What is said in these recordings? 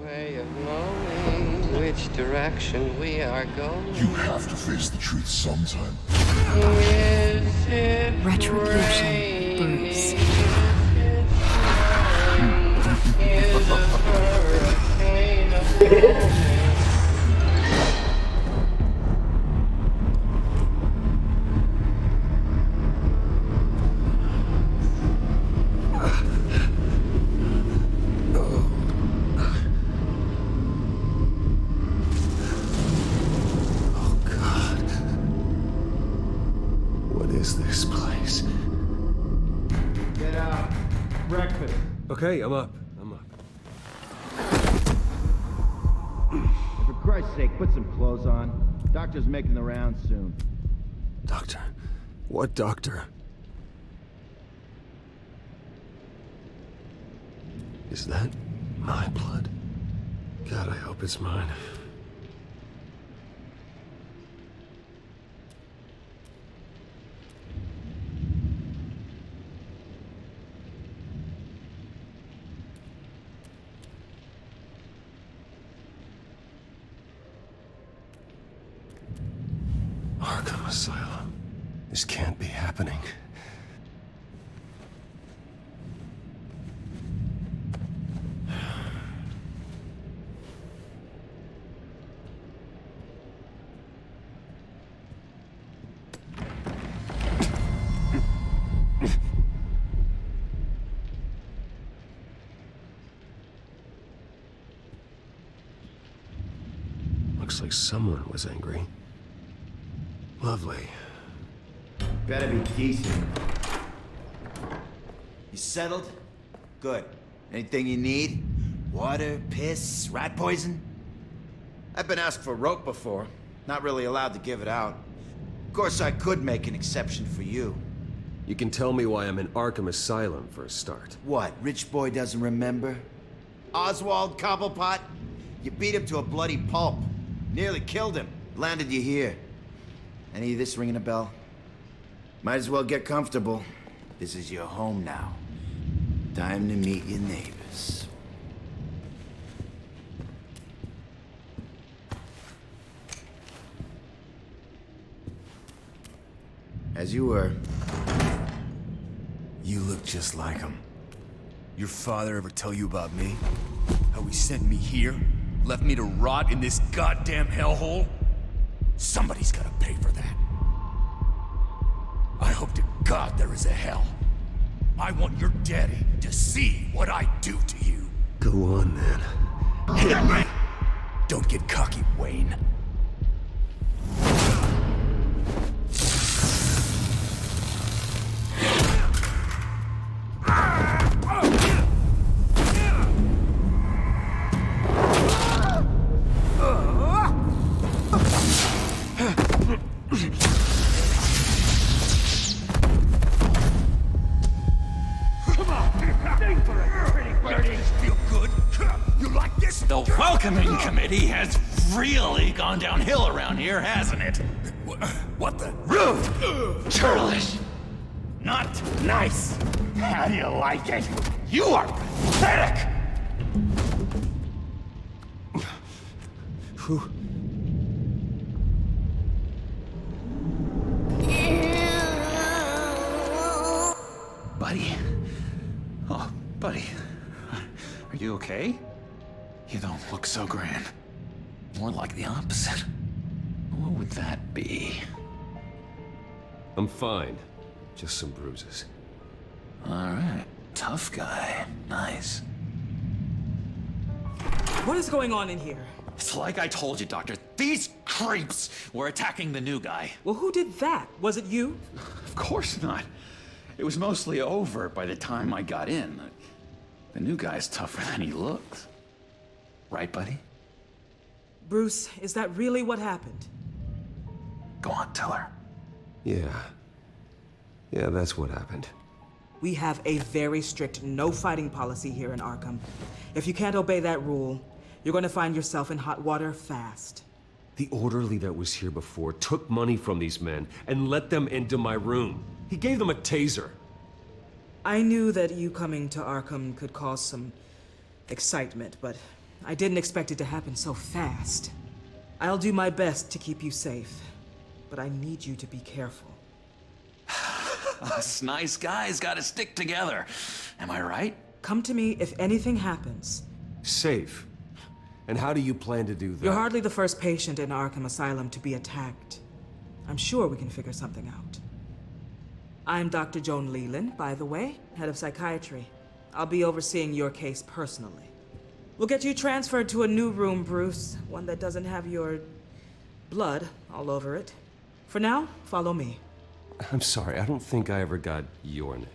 way of knowing which direction we are going. You have to face the truth sometime. Is it Retribution, Bruce. Is a hurricane of This place. Get out. Breakfast. Okay, I'm up. For Christ's sake, put some clothes on. Doctor's making the rounds soon. Doctor? What doctor? Is that my blood? God, I hope it's mine. Arkham Asylum. This can't be happening. Looks like someone was angry. Lovely. Better be decent. You settled? Good. Anything you need? Water, piss, rat poison? I've been asked for rope before. Not really allowed to give it out. Of course, I could make an exception for you. You can tell me why I'm in Arkham Asylum for a start. What, rich boy doesn't remember? Oswald Cobblepot? You beat him to a bloody pulp. Nearly killed him. Landed you here. Any of this ringing a bell? Might as well get comfortable. This is your home now. Time to meet your neighbors. As you were. You look just like him. Your father ever tell you about me? How he sent me here? Left me to rot in this goddamn hellhole? Somebody's gotta pay for that. I hope to God there is a hell. I want your daddy to see what I do to you. Go on, then. Hit me! Don't get cocky, Wayne. The welcoming committee has really gone downhill around here, hasn't it? What the? Rude! Churlish! Not nice! How do you like it? You are pathetic! Who? Buddy? Oh, buddy. Are you okay? You don't look so grand. More like the opposite. What would that be? I'm fine. Just some bruises. Alright. Tough guy. Nice. What is going on in here? It's like I told you, Doctor. These creeps were attacking the new guy. Well, who did that? Was it you? Of course not. It was mostly over by the time I got in. The new guy's tougher than he looks. Right, buddy? Bruce, is that really what happened? Go on, tell her. Yeah. Yeah, that's what happened. We have a very strict no fighting policy here in Arkham. If you can't obey that rule, you're going to find yourself in hot water fast. The orderly that was here before took money from these men and let them into my room. He gave them a taser. I knew that you coming to Arkham could cause some excitement, but I didn't expect it to happen so fast. I'll do my best to keep you safe, but I need you to be careful. Us nice guys gotta stick together. Am I right? Come to me if anything happens. Safe. And how do you plan to do that? You're hardly the first patient in Arkham Asylum to be attacked. I'm sure we can figure something out. I'm Dr. Joan Leland, by the way, head of psychiatry. I'll be overseeing your case personally. We'll get you transferred to a new room, Bruce. One that doesn't have your blood all over it. For now, follow me. I'm sorry, I don't think I ever got your name.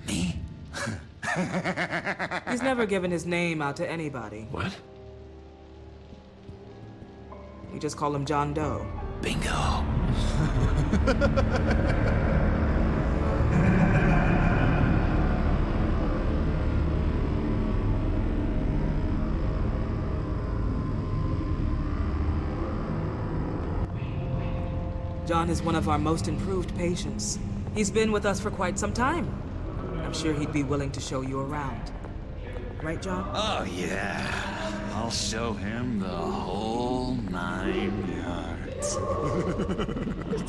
Me? He's never given his name out to anybody. What? We just call him John Doe. Bingo. John is one of our most improved patients. He's been with us for quite some time. I'm sure he'd be willing to show you around. Right, John? Oh, yeah. I'll show him the whole 9 yards.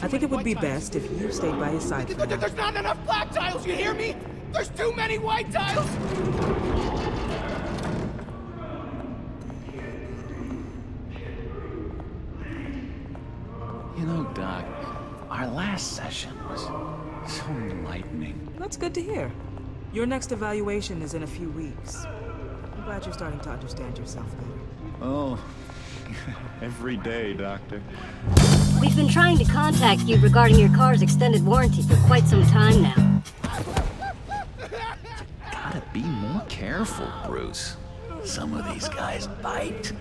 I think it would be best if you stayed by his side for now. There's not enough black tiles, you hear me? There's too many white tiles! You know, Doc, our last session was so enlightening. That's good to hear. Your next evaluation is in a few weeks. I'm glad you're starting to understand yourself better. Oh, every day, Doctor. We've been trying to contact you regarding your car's extended warranty for quite some time now. Gotta be more careful, Bruce. Some of these guys bite.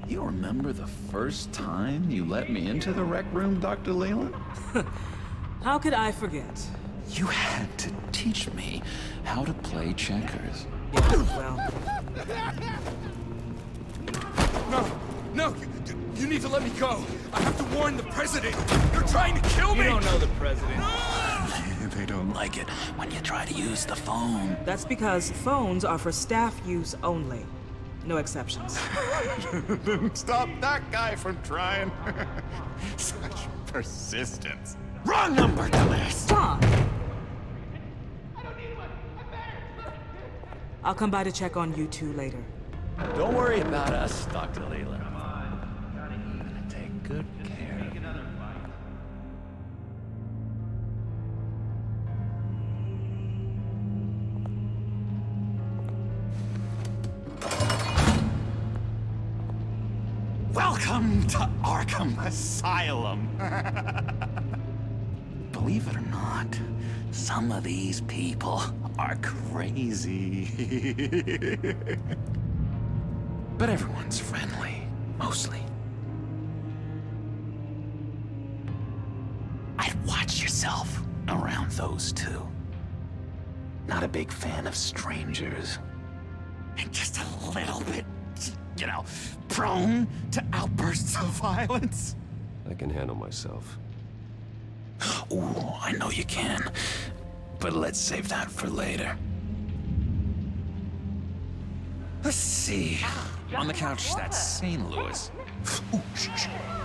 You remember the first time you let me into the rec room, Dr. Leland? How could I forget? You had to teach me how to play checkers. Yeah, well, No, you need to let me go. I have to warn the president. You're trying to kill me. You don't know the president. They don't like it when you try to use the phone. that's because phones are for staff use only. No exceptions. Stop that guy from trying. Such persistence. Wrong number, dumbass! John! I'll come by to check on you two later. Don't worry about us, Dr. Leland. I'm gonna take good care of you. Welcome to Arkham Asylum. Believe it or not, some of these people are crazy. But everyone's friendly, mostly. I'd watch yourself around those two. Not a big fan of strangers. And just a little bit, you know, prone to outbursts of violence. I can handle myself. Ooh, I know you can. But let's save that for later. Let's see. On the couch, that's St. Louis. Ooh,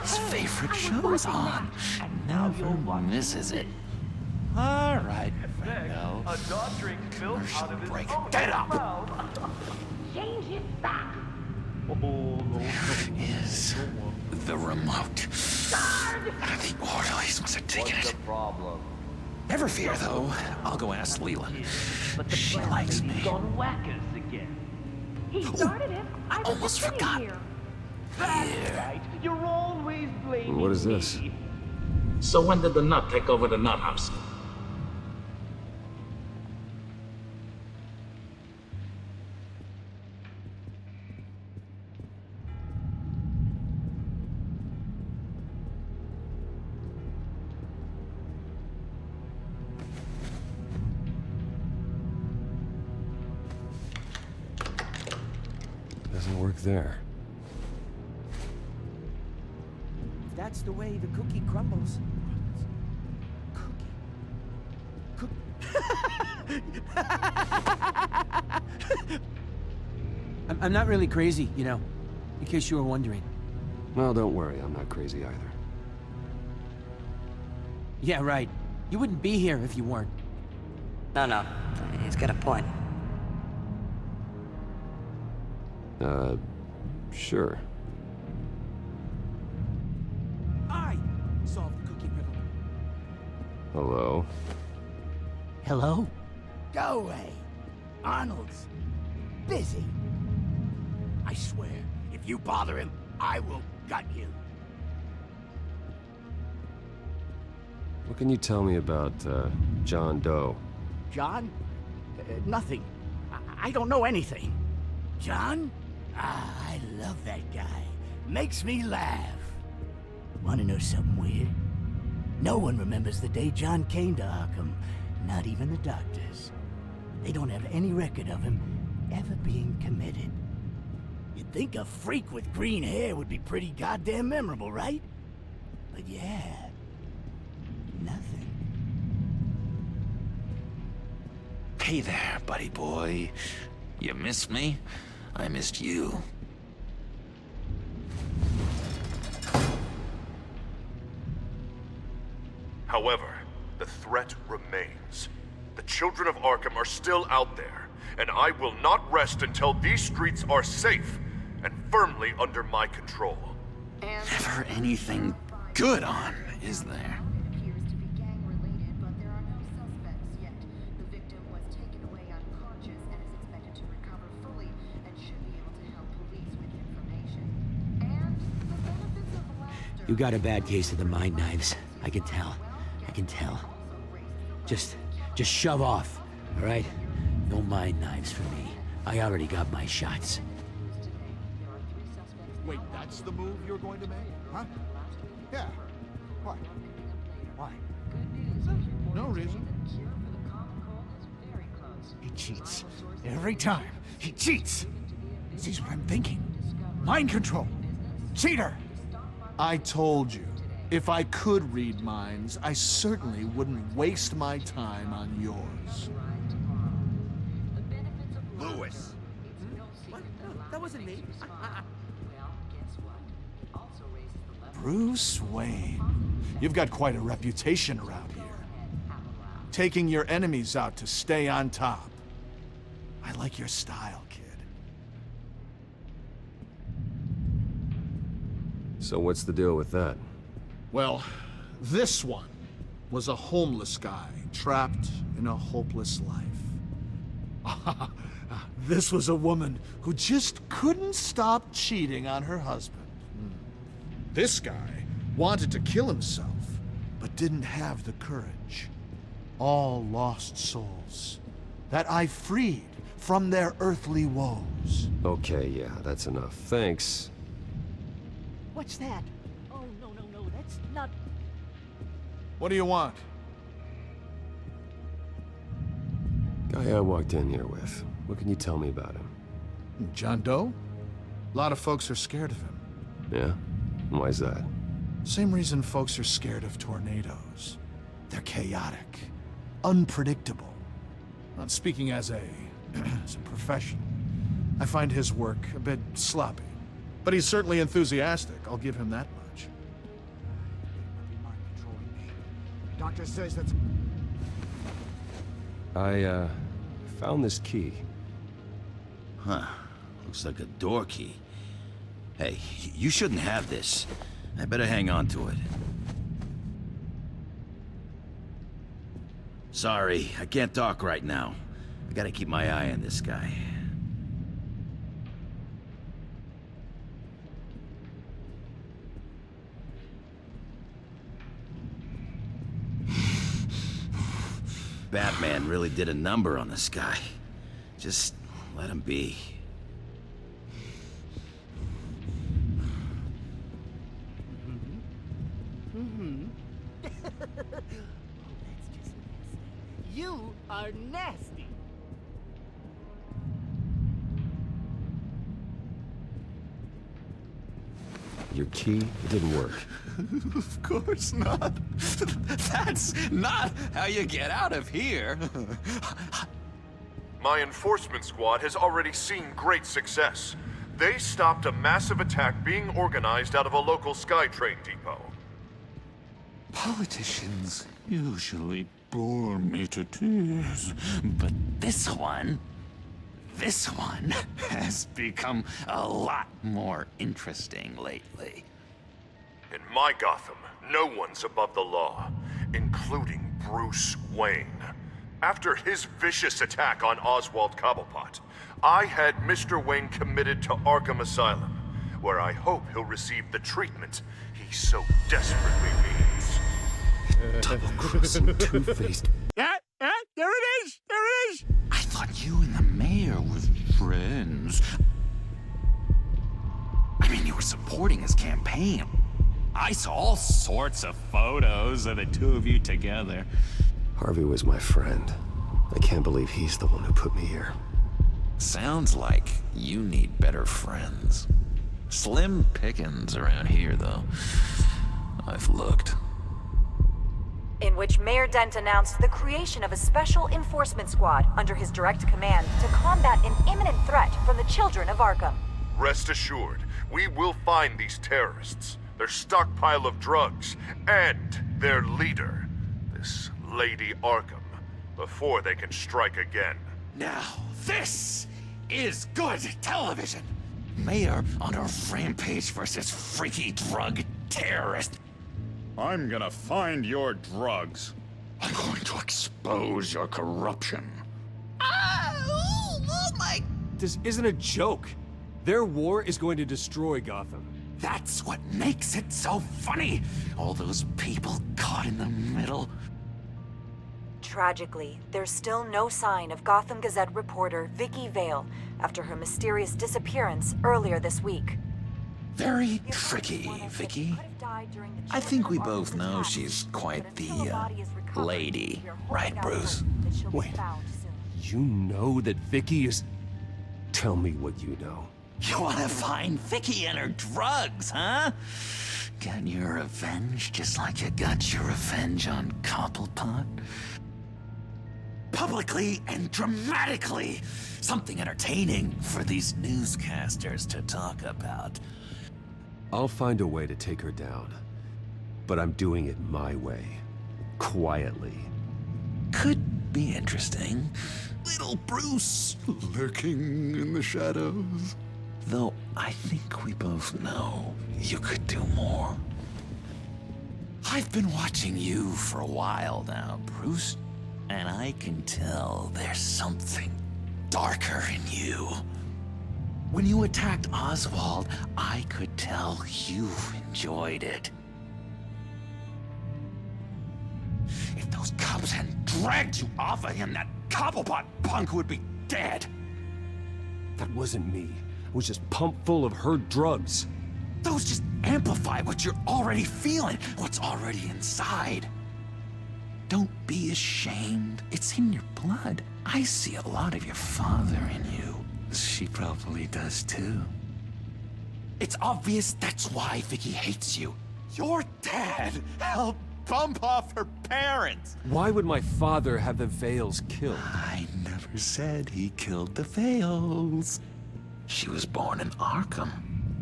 his favorite show's on. Never misses it. All right, friendo. Commercial break. Get up! Change it back. There is the remote. The orderlies must have taken it. Never fear, though. I'll go ask Leland. She likes me. He started it. I almost forgot. Here. Here. You're always blaming What is this? me. So when did the nut take over the nut house? Doesn't work there. That's the way the cookie crumbles. Cookie I'm not really crazy, you know, in case you were wondering. Well, don't worry, I'm not crazy either. Yeah, right. You wouldn't be here if you weren't. No. He's got a point. Sure. I solved the cookie riddle. Hello? Hello? Go away. Arnold's busy. I swear, if you bother him, I will gut you. What can you tell me about, John Doe? John? Nothing. I don't know anything. John? I love that guy. Makes me laugh. Wanna know something weird? No one remembers the day John came to Arkham. Not even the doctors. They don't have any record of him ever being committed. You'd think a freak with green hair would be pretty goddamn memorable, right? But yeah, nothing. Hey there, buddy boy. You missed me? I missed you. However, the threat remains. The children of Arkham are still out there, and I will not rest until these streets are safe and firmly under my control. Never anything good on, is there? You got a bad case of the mind knives. I can tell. I can tell. Just shove off, all right? No mind knives for me. I already got my shots. Wait, that's the move you're going to make? Huh? Yeah. Why? Why? No reason. He cheats. Every time. He cheats. Sees what I'm thinking. Mind control. Cheater! I told you, if I could read minds, I certainly wouldn't waste my time on yours. Lewis! What? No, that wasn't me. Bruce Wayne. You've got quite a reputation around here. Taking your enemies out to stay on top. I like your style, kid. So what's the deal with that? Well, this one was a homeless guy trapped in a hopeless life. This was a woman who just couldn't stop cheating on her husband. This guy wanted to kill himself, but didn't have the courage. All lost souls that I freed from their earthly woes. Okay, yeah, that's enough. Thanks. What's that? Oh, no, that's not... What do you want? Guy I walked in here with. What can you tell me about him? John Doe? A lot of folks are scared of him. Yeah? Why's that? Same reason folks are scared of tornadoes. They're chaotic, unpredictable. Not speaking as a professional, I find his work a bit sloppy. But he's certainly enthusiastic, I'll give him that much. Doctor says that's... I, found this key. Huh. Looks like a door key. Hey, you shouldn't have this. I better hang on to it. Sorry, I can't talk right now. I gotta keep my eye on this guy. Batman really did a number on this guy. Just let him be. You are nasty. Your key, it didn't work. Of course not. That's not how you get out of here. My enforcement squad has already seen great success. They stopped a massive attack being organized out of a local SkyTrain depot. Politicians usually bore me to tears, but this one has become a lot more interesting lately. In my Gotham, no one's above the law, including Bruce Wayne. After his vicious attack on Oswald Cobblepot, I had Mr. Wayne committed to Arkham Asylum, where I hope he'll receive the treatment he so desperately needs. Double-crossing, two-faced. Yeah, there it is! There it is! I thought you and the mayor were friends. I mean, you were supporting his campaign. I saw all sorts of photos of the two of you together. Harvey was my friend. I can't believe he's the one who put me here. Sounds like you need better friends. Slim pickings around here, though. I've looked. In which Mayor Dent announced the creation of a special enforcement squad under his direct command to combat an imminent threat from the children of Arkham. Rest assured, we will find these terrorists, their stockpile of drugs, and their leader, this Lady Arkham, before they can strike again. Now, this is good television. Mayor on a rampage versus freaky drug terrorist. I'm gonna find your drugs. I'm going to expose your corruption. Oh my... This isn't a joke. Their war is going to destroy Gotham. That's what makes it so funny. All those people caught in the middle. Tragically, there's still no sign of Gotham Gazette reporter Vicky Vale after her mysterious disappearance earlier this week. Very tricky, Vicky. I think we both know she's quite the, lady, right, Bruce? Wait, you know that Vicky is... Tell me what you know. You wanna find Vicky and her drugs, huh? Get your revenge just like you got your revenge on Cobblepot? Publicly and dramatically! Something entertaining for these newscasters to talk about. I'll find a way to take her down. But I'm doing it my way. Quietly. Could be interesting. Little Bruce lurking in the shadows. Though I think we both know you could do more. I've been watching you for a while now, Bruce, and I can tell there's something darker in you. When you attacked Oswald, I could tell you enjoyed it. If those cops hadn't dragged you off of him, that Cobblepot punk would be dead. That wasn't me. It was just pumped full of her drugs. Those just amplify what you're already feeling, what's already inside. Don't be ashamed. It's in your blood. I see a lot of your father in you. She probably does too. It's obvious that's why Vicky hates you. Your dad helped bump off her parents. Why would my father have the Vales killed? I never said he killed the Vales. She was born in Arkham.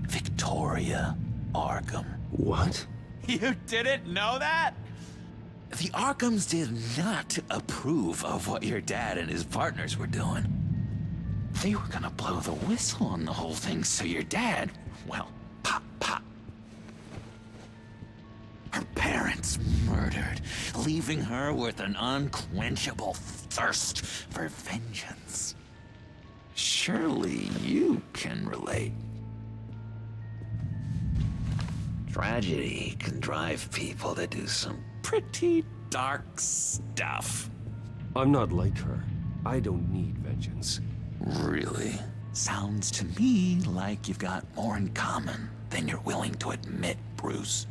Victoria Arkham. What? You didn't know that? The Arkhams did not approve of what your dad and his partners were doing. They were gonna blow the whistle on the whole thing, so your dad, well, pop. Her parents murdered, leaving her with an unquenchable thirst for vengeance. Surely you can relate. Tragedy can drive people to do some pretty dark stuff. I'm not like her. I don't need vengeance. Really? Sounds to me like you've got more in common than you're willing to admit, Bruce.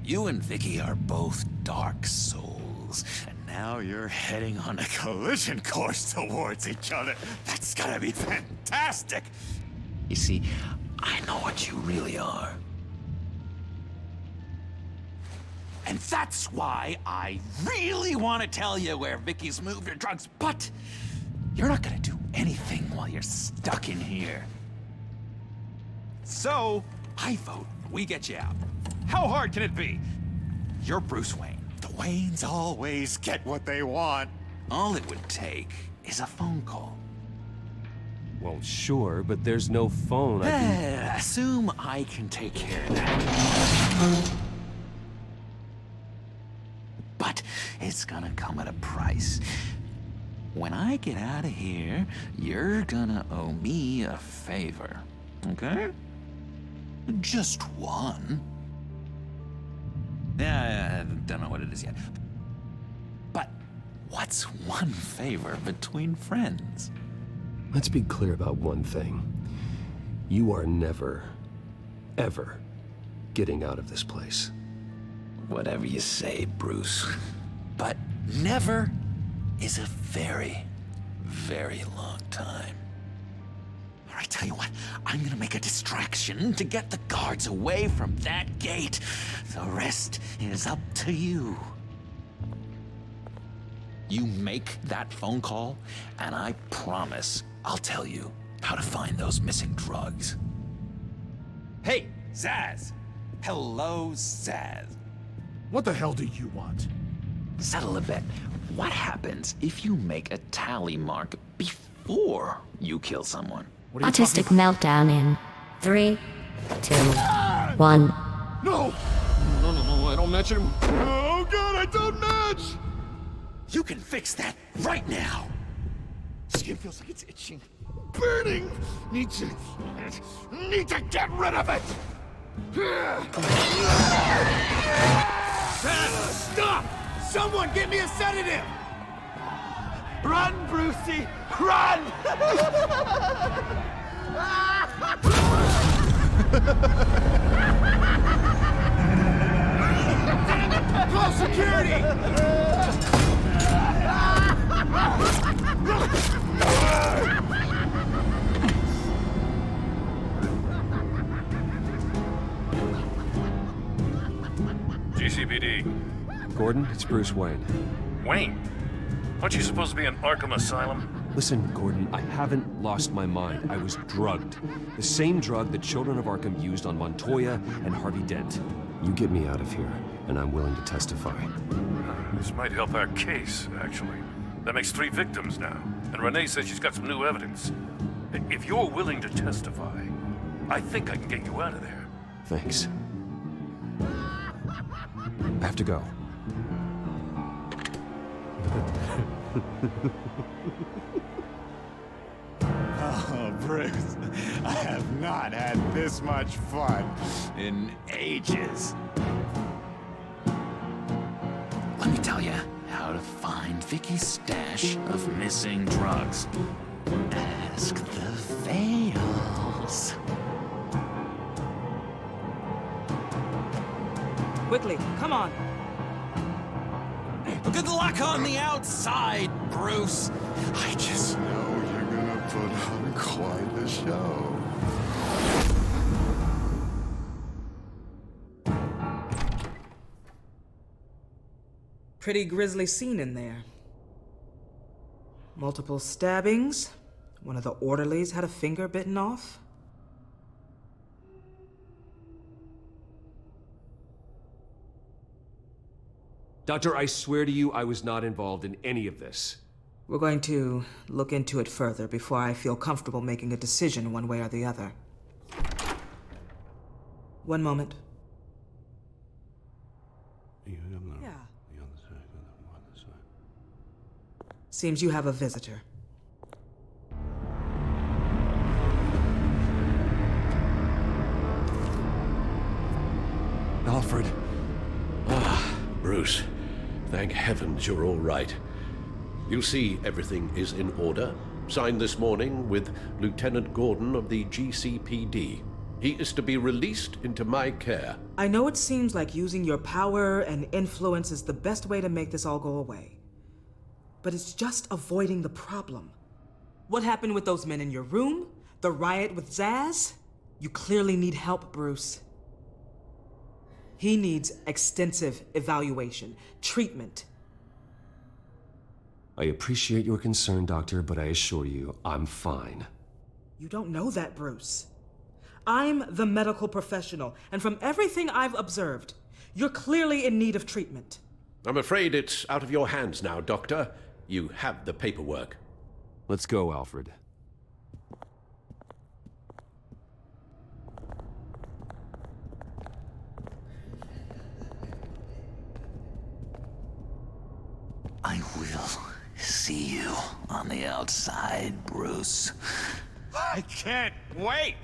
You and Vicky are both dark souls, and now you're heading on a collision course towards each other. That's gotta be fantastic! You see, I know what you really are. And that's why I really want to tell you where Vicky's moved her drugs, but you're not gonna do anything while you're stuck in here. So, I vote we get you out. How hard can it be? You're Bruce Wayne. The Waynes always get what they want. All it would take is a phone call. Well, sure, but there's no phone. Assume I can take care of that. But it's gonna come at a price. When I get out of here, you're gonna owe me a favor, okay? Just one. Yeah, I don't know what it is yet. But what's one favor between friends? Let's be clear about one thing. You are never, ever getting out of this place. Whatever you say, Bruce. But never is a very, very long time. All right, tell you what, I'm gonna make a distraction to get the guards away from that gate. The rest is up to you. You make that phone call, and I promise I'll tell you how to find those missing drugs. Hey, Zaz! Hello, Zaz. What the hell do you want? Settle a bet. What happens if you make a tally mark before you kill someone? Autistic meltdown in 3, 2, 1. No! No, I don't match him. Oh god, I don't match! You can fix that right now! Skin feels like it's itching. Burning! Need to get rid of it! Stop! Someone get me a sedative! Run, Brucey! Run! Call security! GCPD. Gordon, it's Bruce Wayne. Wayne? Aren't you supposed to be in Arkham Asylum? Listen, Gordon, I haven't lost my mind. I was drugged. The same drug the children of Arkham used on Montoya and Harvey Dent. You get me out of here, and I'm willing to testify. This might help our case, actually. That makes 3 victims now, and Renee says she's got some new evidence. If you're willing to testify, I think I can get you out of there. Thanks. I have to go. Oh, Bruce, I have not had this much fun in ages. Let me tell you how to find Vicky's stash of missing drugs. Ask the Veils. Quickly, come on. Good luck on the outside, Bruce. I just know you're gonna put on quite a show. Pretty grisly scene in there. Multiple stabbings. One of the orderlies had a finger bitten off. Doctor, I swear to you, I was not involved in any of this. We're going to look into it further before I feel comfortable making a decision one way or the other. One moment. Yeah. Seems you have a visitor. Alfred. Ah, Bruce. Thank heavens you're all right. You see, everything is in order. Signed this morning with Lieutenant Gordon of the GCPD. He is to be released into my care. I know it seems like using your power and influence is the best way to make this all go away. But it's just avoiding the problem. What happened with those men in your room? The riot with Zaz? You clearly need help, Bruce. He needs extensive evaluation, treatment. I appreciate your concern, Doctor, but I assure you, I'm fine. You don't know that, Bruce. I'm the medical professional, and from everything I've observed, you're clearly in need of treatment. I'm afraid it's out of your hands now, Doctor. You have the paperwork. Let's go, Alfred. I will see you on the outside, Bruce. I can't wait!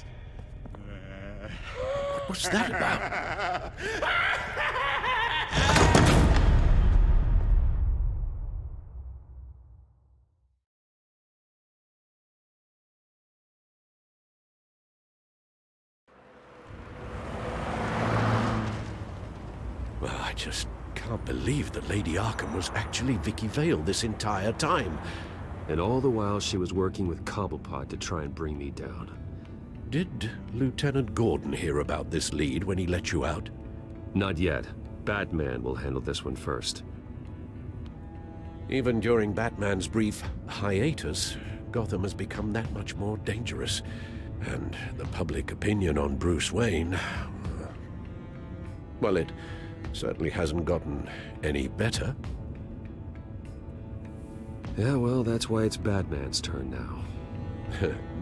What's that about? Well, I just can't believe that Lady Arkham was actually Vicky Vale this entire time. And all the while she was working with Cobblepot to try and bring me down. Did Lieutenant Gordon hear about this lead when he let you out? Not yet. Batman will handle this one first. Even during Batman's brief hiatus, Gotham has become that much more dangerous. And the public opinion on Bruce Wayne... well, it certainly hasn't gotten any better. Yeah, well, that's why it's Batman's turn now.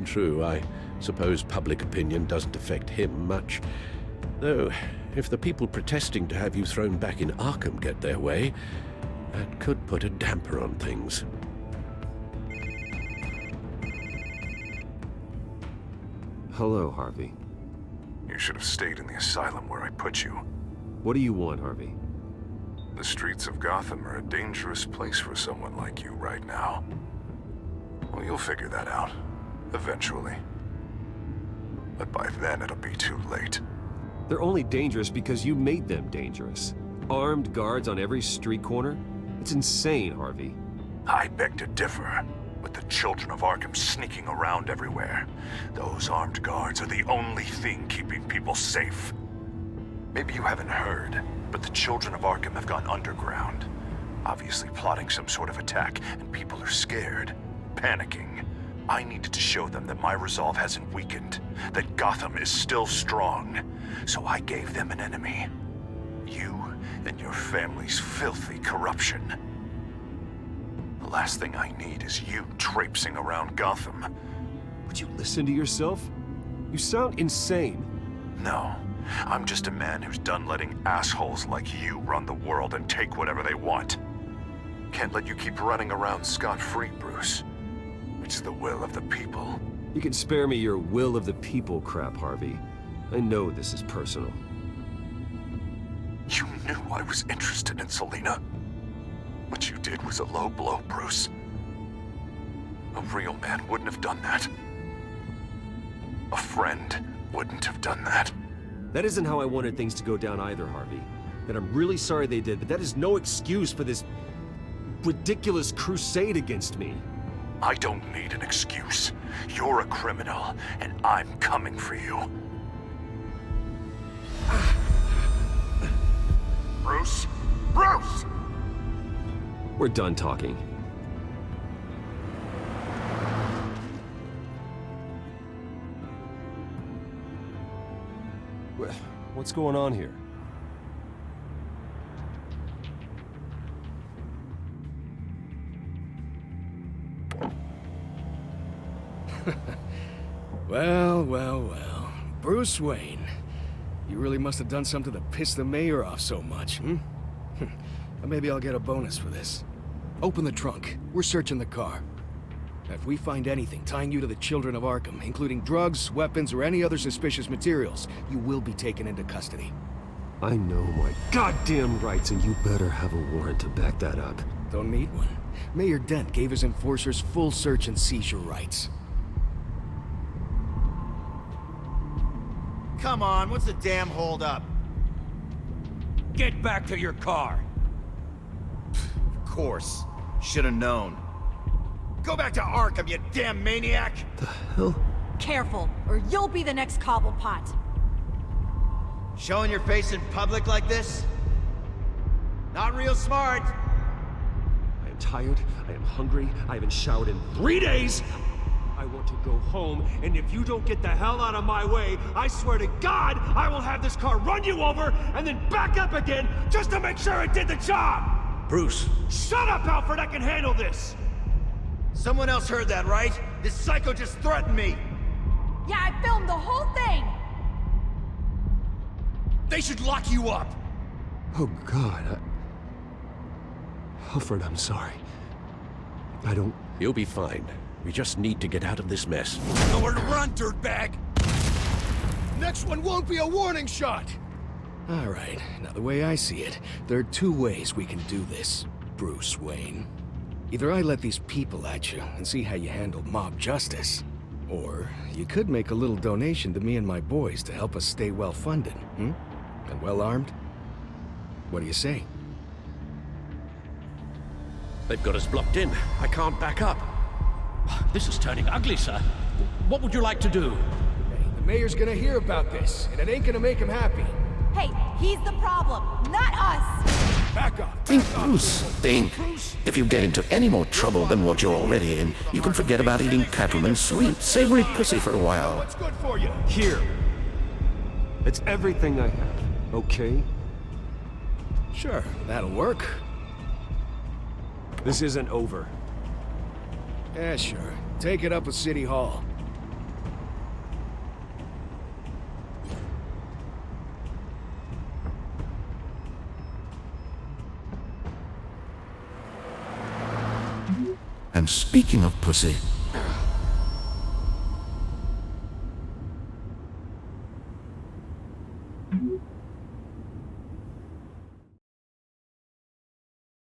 True, I suppose public opinion doesn't affect him much. Though, if the people protesting to have you thrown back in Arkham get their way, that could put a damper on things. Hello, Harvey. You should have stayed in the asylum where I put you. What do you want, Harvey? The streets of Gotham are a dangerous place for someone like you right now. Well, you'll figure that out. Eventually. But by then, it'll be too late. They're only dangerous because you made them dangerous. Armed guards on every street corner? It's insane, Harvey. I beg to differ. With the children of Arkham sneaking around everywhere, those armed guards are the only thing keeping people safe. Maybe you haven't heard, but the children of Arkham have gone underground. Obviously plotting some sort of attack, and people are scared, panicking. I needed to show them that my resolve hasn't weakened, that Gotham is still strong. So I gave them an enemy. You and your family's filthy corruption. The last thing I need is you traipsing around Gotham. Would you listen to yourself? You sound insane. No. I'm just a man who's done letting assholes like you run the world and take whatever they want. Can't let you keep running around scot-free, Bruce. It's the will of the people. You can spare me your will of the people crap, Harvey. I know this is personal. You knew I was interested in Selina. What you did was a low blow, Bruce. A real man wouldn't have done that. A friend wouldn't have done that. That isn't how I wanted things to go down either, Harvey. And I'm really sorry they did, but that is no excuse for this ridiculous crusade against me. I don't need an excuse. You're a criminal, and I'm coming for you. Bruce? Bruce! We're done talking. What's going on here? Well, well, well. Bruce Wayne. You really must have done something to piss the mayor off so much, hmm? Maybe I'll get a bonus for this. Open the trunk. We're searching the car. If we find anything tying you to the children of Arkham, including drugs, weapons, or any other suspicious materials, you will be taken into custody. I know my goddamn rights, and you better have a warrant to back that up. Don't need one. Mayor Dent gave his enforcers full search and seizure rights. Come on, what's the damn holdup? Get back to your car! Of course. Should've known. Go back to Arkham, you damn maniac! The hell? Careful, or you'll be the next Cobblepot. Showing your face in public like this? Not real smart. I am tired, I am hungry, I haven't showered in 3 days! I want to go home, and if you don't get the hell out of my way, I swear to God, I will have this car run you over, and then back up again, just to make sure it did the job! Bruce. Shut up, Alfred, I can handle this! Someone else heard that, right? This psycho just threatened me! Yeah, I filmed the whole thing! They should lock you up! Oh, God, Alfred, I'm sorry. I don't... You'll be fine. We just need to get out of this mess. Nowhere to run, dirtbag! Next one won't be a warning shot! All right, now the way I see it, there are 2 ways we can do this, Bruce Wayne. Either I let these people at you and see how you handle mob justice, or you could make a little donation to me and my boys to help us stay well-funded, And well-armed? What do you say? They've got us blocked in. I can't back up. This is turning ugly, sir. What would you like to do? Hey, the mayor's gonna hear about this, and it ain't gonna make him happy. Hey, he's the problem, not us! Back up! Think, Bruce, think. If you get into any more trouble than what you're already in, you can forget about eating Catwoman's sweet, savory pussy for a while. What's good for you? Here. It's everything I have, okay? Sure, that'll work. This isn't over. Yeah, sure. Take it up with City Hall. And speaking of pussy...